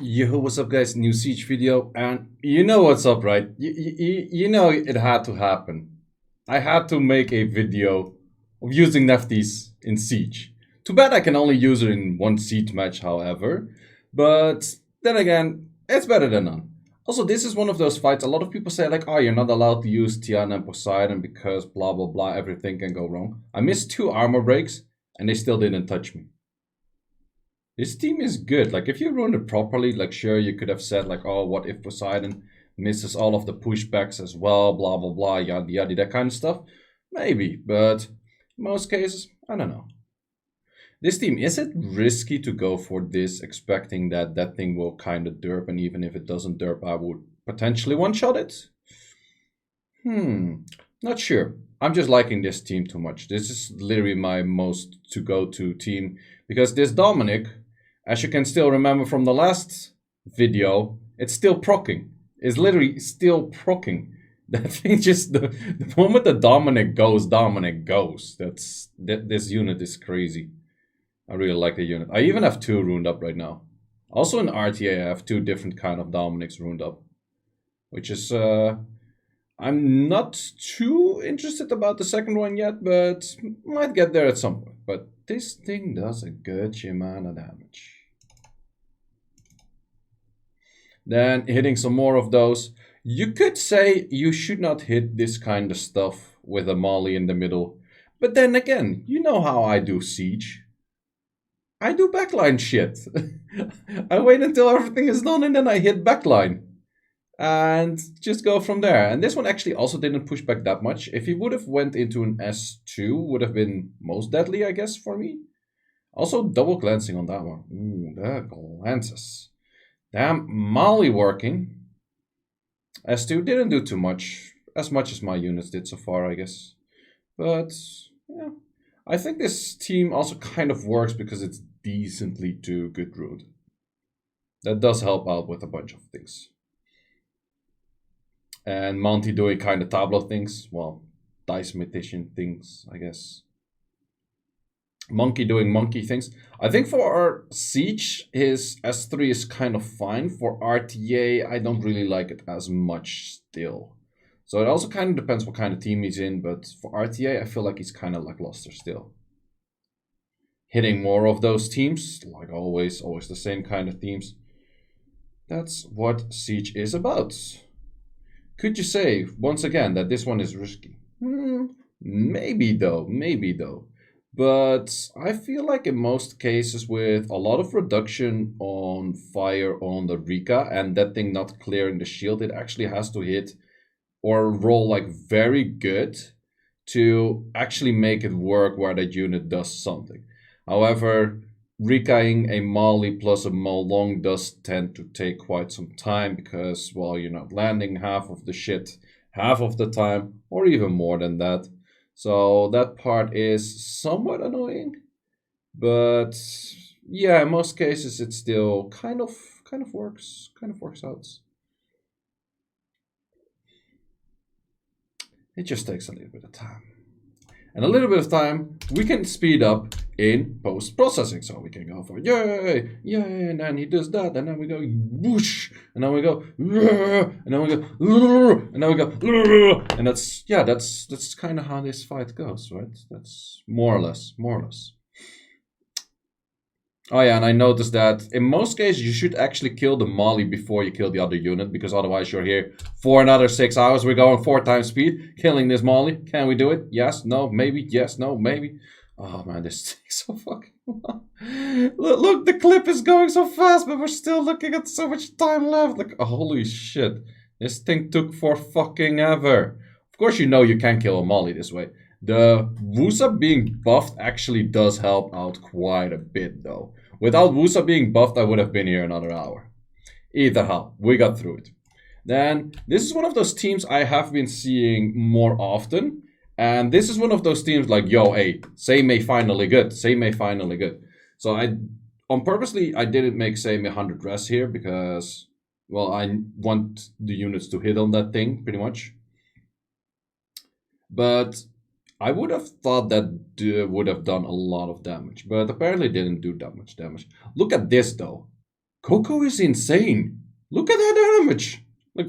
Yo, what's up, guys? New Siege video, and you know what's up, right? You know it had to happen. I had to make a video of using Nephthys in Siege. Too bad I can only use it in one Siege match, however. But then again, it's better than none. Also, this is one of those fights. A lot of people say like, "Oh, you're not allowed to use Tiana and Poseidon because blah blah blah. Everything can go wrong." I missed two armor breaks, and they still didn't touch me. This team is good. Like, if you run it properly, like, sure, you could have said, like, oh, what if Poseidon misses all of the pushbacks as well, blah, blah, blah, yada, yada, that kind of stuff? Maybe, but in most cases, I don't know. This team, is it risky to go for this, expecting that that thing will kind of derp, and even if it doesn't derp, I would potentially one-shot it? Not sure. I'm just liking this team too much. This is literally my most to-go-to team, because this Dominic, as you can still remember from the last video, it's still procking. It's literally still procking. That thing just, the moment that Dominic goes. This unit is crazy. I really like the unit. I even have two runed up right now. Also in RTA, I have two different kind of Dominics runed up, which is I'm not too interested about the second one yet, but might get there at some point. But this thing does a good amount of damage. Then hitting some more of those. You could say you should not hit this kind of stuff with a molly in the middle. But then again, you know how I do Siege. I do backline shit. I wait until everything is done and then I hit backline. And just go from there. And this one actually also didn't push back that much. If he would have went into an S2, would have been most deadly, I guess, for me. Also, double glancing on that one. Ooh, the glances. Damn, Molly working. S2 didn't do too much. As much as my units did so far, I guess. But, yeah. I think this team also kind of works because it's decently too good ruled. That does help out with a bunch of things. And Monty doing kind of tableau things. Well, dice magician things, I guess. Monkey doing monkey things. I think for our Siege, his S3 is kind of fine. For RTA, I don't really like it as much still. So it also kind of depends what kind of team he's in, but for RTA, I feel like he's kind of lackluster still. Hitting more of those teams, like always the same kind of teams. That's what Siege is about. Could you say, once again, that this one is risky? Maybe though. But I feel like in most cases with a lot of reduction on fire on the Rika and that thing not clearing the shield, it actually has to hit or roll like very good to actually make it work where that unit does something. However, Rikaing a Molly plus a Molong does tend to take quite some time because, well, you're not landing half of the shit half of the time, or even more than that. So that part is somewhat annoying. But yeah, in most cases it still kind of works out. It just takes a little bit of time. And a little bit of time we can speed up in post-processing. So we can go for yay, and then he does that, and then we go whoosh, and then we go, and then we go, and then we go, and that's kind of how this fight goes, right? That's more or less. Oh yeah, and I noticed that in most cases you should actually kill the molly before you kill the other unit, because otherwise you're here for another 6 hours. We're going 4 times speed, killing this molly. Can we do it? Yes, no, maybe. Yes, no, maybe. Oh man, this takes so fucking long. Look, the clip is going so fast, but we're still looking at so much time left. Like, oh, holy shit. This thing took for fucking ever. Of course you know you can't kill a molly this way. The Wusa being buffed actually does help out quite a bit though. Without Wusa being buffed, I would have been here another hour. Either how, we got through it. Then, this is one of those teams I have been seeing more often. And this is one of those teams like, yo, hey, Seimei finally good. So on purposely, I didn't make Seimei 100 res here because, well, I want the units to hit on that thing, pretty much. But I would have thought that would have done a lot of damage, but apparently didn't do that much damage. Look at this though. Coco is insane. Look at that damage. Like,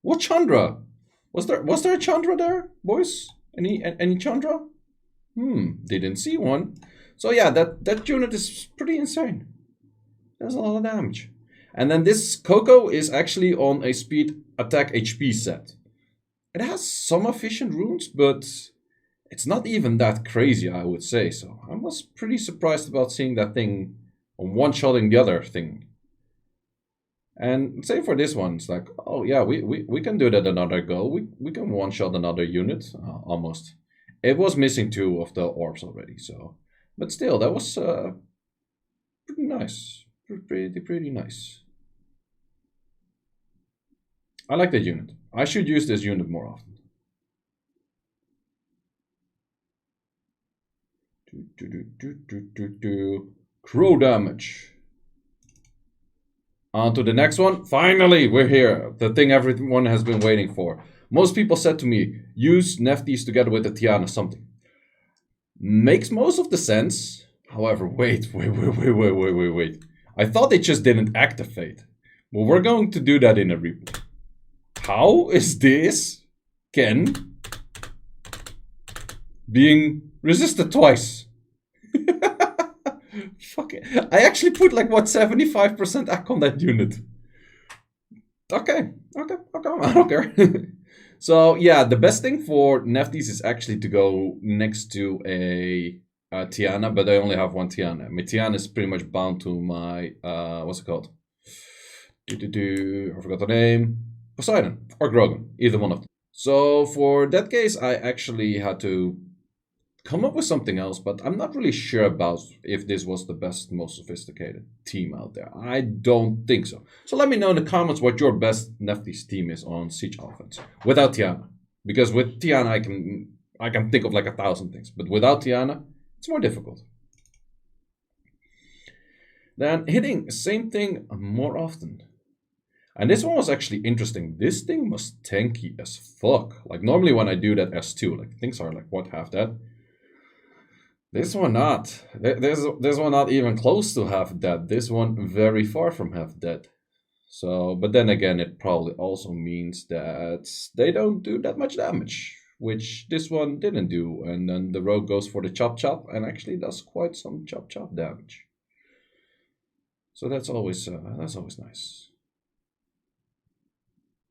what Chandra? Was there a Chandra there, boys? Any Chandra? Didn't see one. So yeah, that unit is pretty insane. There's a lot of damage. And then this Coco is actually on a speed attack HP set. It has some efficient runes, but it's not even that crazy, I would say. So I was pretty surprised about seeing that thing one-shotting the other thing. And same for this one. It's like, oh yeah, we can do that another go. We can one-shot another unit, almost. It was missing 2 of the orbs already, so... But still, that was pretty nice. Pretty nice. I like that unit. I should use this unit more often. Crow damage. On to the next one. Finally, we're here. The thing everyone has been waiting for. Most people said to me, use Nephthys together with the Tiana something. Makes most of the sense. However, wait. I thought they just didn't activate. Well, we're going to do that in a replay. How is this Ken being resisted twice? Fuck it. I actually put like, what, 75% AC on that unit. Okay, I don't care. So yeah, the best thing for Nephthys is actually to go next to a Tiana, but I only have one Tiana. My Tiana is pretty much bound to my, what's it called? I forgot the name. Poseidon or Grogan, either one of them. So for that case, I actually had to come up with something else, but I'm not really sure about if this was the best, most sophisticated team out there. I don't think so. So let me know in the comments what your best Nephthys team is on Siege offense without Tiana. Because with Tiana, I can think of like 1,000 things, but without Tiana, it's more difficult. Then hitting same thing more often. And this one was actually interesting. This thing was tanky as fuck. Like normally when I do that S2, like things are like what, half that. This one not. This one not even close to half that. This one very far from half that. So, but then again, it probably also means that they don't do that much damage, which this one didn't do. And then the rogue goes for the chop chop and actually does quite some chop chop damage. So that's always nice.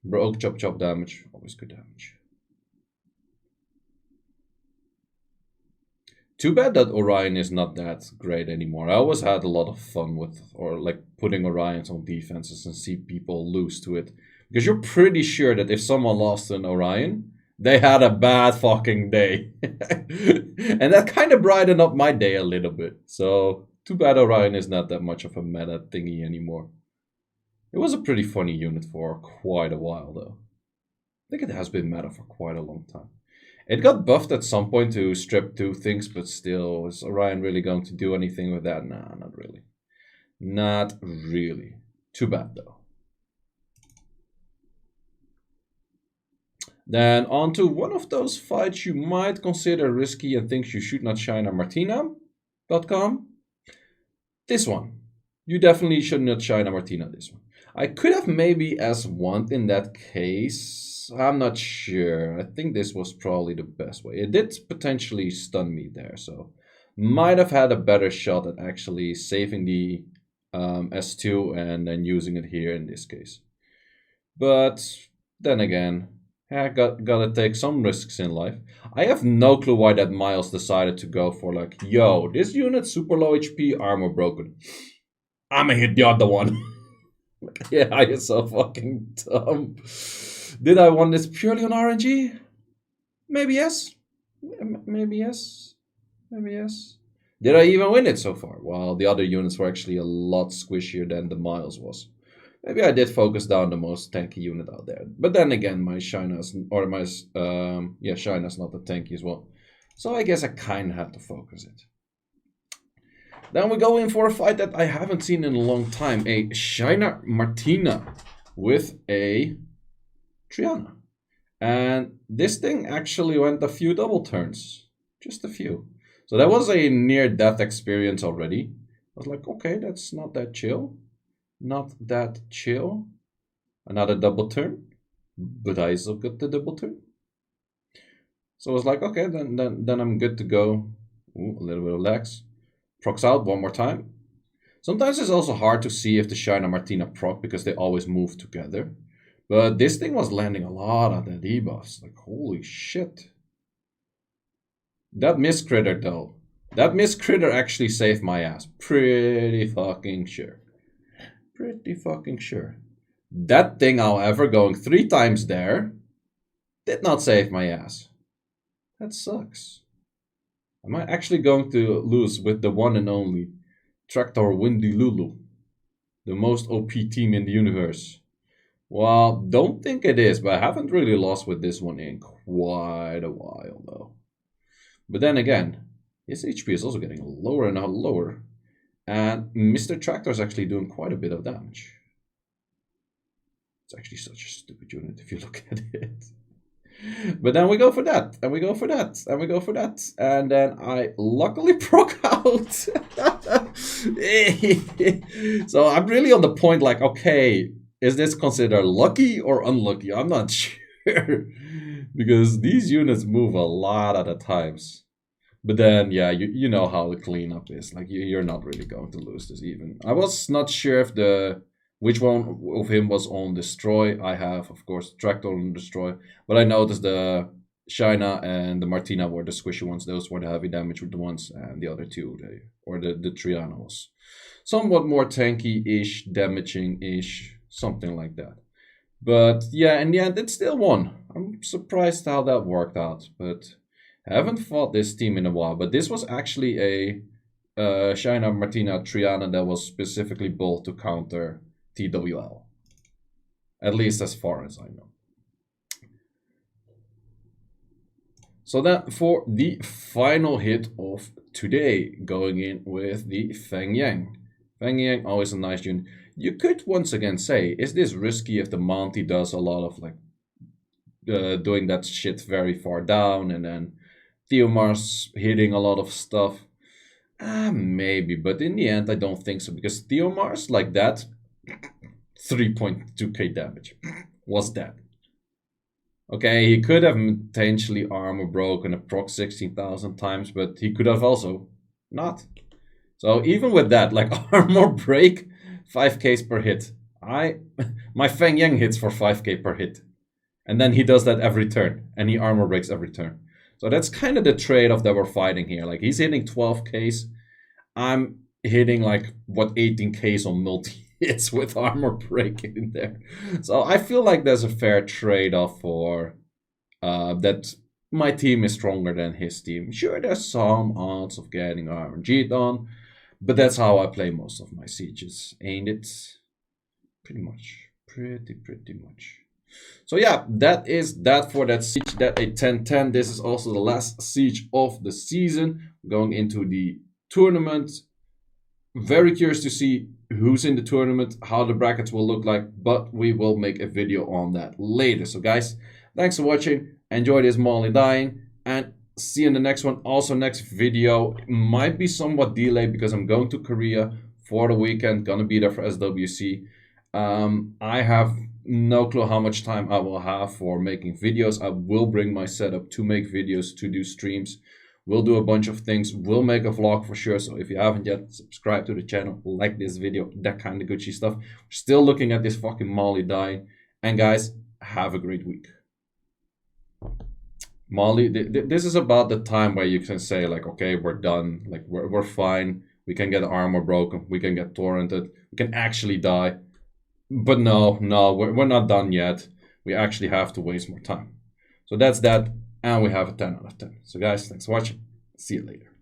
Rogue chop chop damage, always good damage. Too bad that Orion is not that great anymore. I always had a lot of fun with, or like putting Orions on defenses and see people lose to it. Because you're pretty sure that if someone lost an Orion, they had a bad fucking day. And that kind of brightened up my day a little bit. So, too bad Orion is not that much of a meta thingy anymore. It was a pretty funny unit for quite a while, though. I think it has been meta for quite a long time. It got buffed at some point to strip 2 things, but still, is Orion really going to do anything with that? Nah, not really. Not really. Too bad, though. Then on to one of those fights you might consider risky and things you should not shine on Martina.com. This one. You definitely should not shine on Martina this one. I could have maybe S1 in that case. I'm not sure. I think this was probably the best way. It did potentially stun me there, so might have had a better shot at actually saving the S2 and then using it here in this case. But then again, I gotta take some risks in life. I have no clue why that Miles decided to go for like, yo, this unit super low HP, armor broken. I'ma hit the other one. Yeah, you're so fucking dumb. Did I want this purely on RNG? Maybe yes. Maybe yes. Maybe yes. Did I even win it so far? Well, the other units were actually a lot squishier than the Miles was. Maybe I did focus down the most tanky unit out there. But then again, my Shina's, or my, Shina's not that tanky as well. So I guess I kind of have to focus it. Then we go in for a fight that I haven't seen in a long time. A Shina Martina with a Triana. And this thing actually went a few double turns. Just a few. So that was a near-death experience already. I was like, okay, that's not that chill. not that chill. Another double turn, but I still got the double turn. So I was like, okay, then I'm good to go. Ooh, a little bit of legs. Procs out one more time. Sometimes it's also hard to see if the Shine and Martina proc because they always move together. But this thing was landing a lot of the debuffs. Like, holy shit. That Miss Critter, though. That Miss Critter actually saved my ass. Pretty fucking sure. Pretty fucking sure. That thing, however, going 3 times there, did not save my ass. That sucks. Am I actually going to lose with the one and only Tractor Windy Lulu? The most OP team in the universe. Well, don't think it is, but I haven't really lost with this one in quite a while, though. But then again, his HP is also getting lower and lower. And Mr. Tractor is actually doing quite a bit of damage. It's actually such a stupid unit if you look at it. But then we go for that, and we go for that, and we go for that. And then I luckily proc out. So I'm really on the point like, okay, is this considered lucky or unlucky? I'm not sure. Because these units move a lot at the times. But then, yeah, you know how the cleanup is. Like, you're not really going to lose this even. I was not sure if which one of him was on Destroy. I have, of course, Tractor on Destroy. But I noticed the Shaina and the Martina were the squishy ones. Those were the heavy damage with the ones. And the other two, the Triana was somewhat more tanky-ish, damaging-ish, something like that. But yeah, in the end, it still won. I'm surprised how that worked out. But I haven't fought this team in a while. But this was actually a Shaina, Martina, Triana that was specifically built to counter TWL. At least as far as I know. So then for the final hit of today, going in with the Feng Yang. Feng Yang, always a nice unit. You could once again say, is this risky if the Monty does a lot of like doing that shit very far down and then Theomar's hitting a lot of stuff? Maybe, but in the end I don't think so because Theomar's like that 3.2k damage was that. Okay, he could have potentially armor broken a proc 16,000 times, but he could have also not. So even with that, like armor break 5k per hit. My Feng Yang hits for 5k per hit. And then he does that every turn. And he armor breaks every turn. So that's kind of the trade-off that we're fighting here. Like he's hitting 12ks. I'm hitting like, what, 18ks on multi-hits with armor break in there. So I feel like there's a fair trade-off for that my team is stronger than his team. Sure, there's some odds of getting RNG'd on. But that's how I play most of my sieges, ain't it? Pretty much. Pretty much. So yeah, that is that for that siege. That a 10-10. This is also the last siege of the season. Going into the tournament. Very curious to see who's in the tournament, how the brackets will look like. But we will make a video on that later. So guys, thanks for watching. Enjoy this Molly dying. And see you in the next one. Also, next video might be somewhat delayed because I'm going to Korea for the weekend. Gonna be there for SWC. I have no clue how much time I will have for making videos. I will bring my setup to make videos, to do streams. We'll do a bunch of things. We'll make a vlog for sure. So if you haven't yet, subscribe to the channel, like this video, that kind of Gucci stuff. We're still looking at this fucking Molly dying. And guys, have a great week. Molly, this is about the time where you can say like, okay, we're done. Like we're fine. We can get armor broken. We can get torrented. We can actually die. But no, we're not done yet. We actually have to waste more time. So that's that. And we have a 10 out of 10. So guys, thanks for watching. See you later.